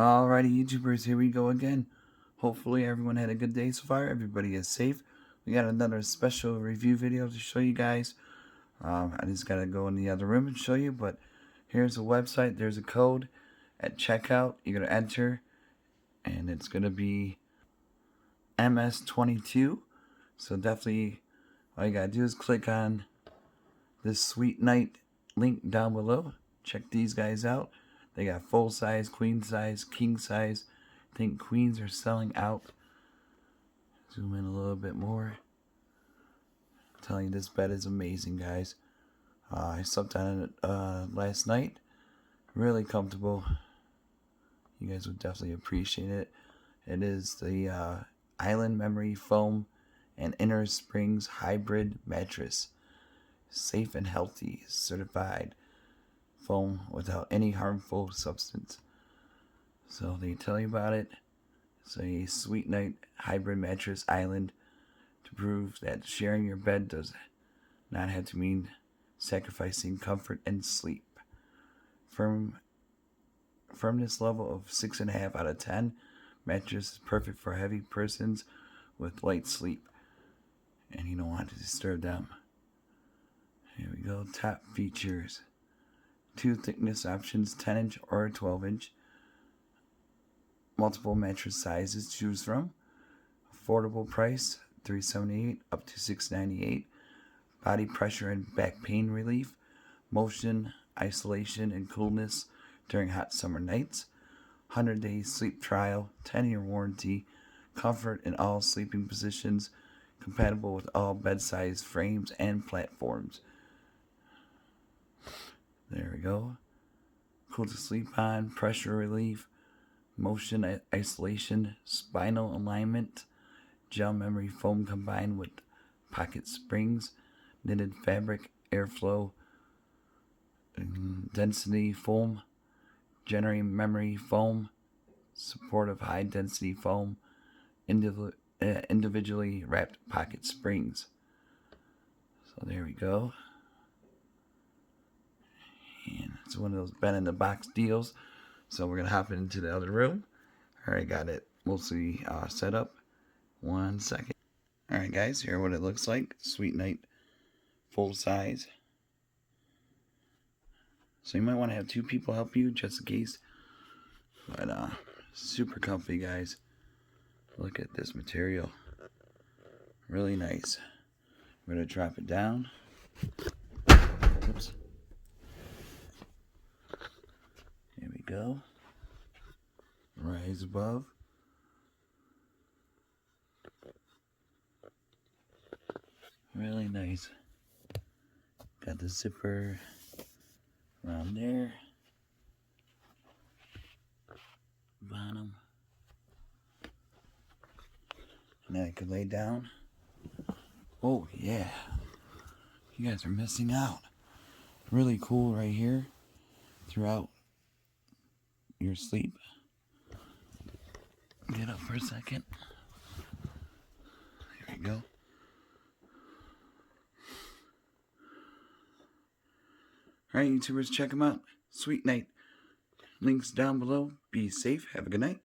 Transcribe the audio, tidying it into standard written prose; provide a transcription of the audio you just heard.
Alrighty, YouTubers, here we go again. Hopefully everyone had a good day so far. Everybody is safe. We got another special review video to show you guys. I just gotta go in the other room and show you, but here's a website. There's a code at checkout. You're gonna enter, and it's gonna be MS22. So definitely, all you gotta do is click on this Sweet Night link down below. Check these guys out. They got full size, queen size, king size. I think queens are selling out. Zoom in a little bit more. I'm telling you, this bed is amazing, guys. I slept on it last night. Really comfortable. You guys would definitely appreciate it. It is the Island Memory Foam and Inner Springs Hybrid Mattress. Safe and healthy, certified foam without any harmful substance. So they tell you about it. It's a Sweet Night Hybrid Mattress Island to prove that sharing your bed does not have to mean sacrificing comfort and sleep. Firmness level of 6.5 out of 10. Mattress is perfect for heavy persons with light sleep, and you don't want to disturb them. Here we go. Top features. 2 thickness options, 10-inch or 12-inch. Multiple mattress sizes to choose from. Affordable price, $378 up to $698. Body pressure and back pain relief. Motion, isolation, and coolness during hot summer nights. 100-day sleep trial, 10-year warranty. Comfort in all sleeping positions. Compatible with all bed size frames and platforms. There we go. Cool to sleep on, pressure relief, motion isolation, spinal alignment, gel memory foam combined with pocket springs, knitted fabric, airflow, density foam, generating memory foam, supportive high density foam, individually wrapped pocket springs. So there we go. And it's one of those bed in the box deals. So we're gonna hop into the other room. Alright, got it mostly set up. 1 second. Alright guys, here what it looks like. Sweet Night full size. So you might want to have 2 people help you just in case. But super comfy, guys. Look at this material. Really nice. We're gonna drop it down. Oops. Here we go. Rise above. Really nice. Got the zipper around there. Bottom. And then I could lay down. Oh yeah. You guys are missing out. Really cool right here. Throughout your sleep. Get up for a second. Here we go. Alright, YouTubers, check them out. Sweet Night. Links down below. Be safe. Have a good night.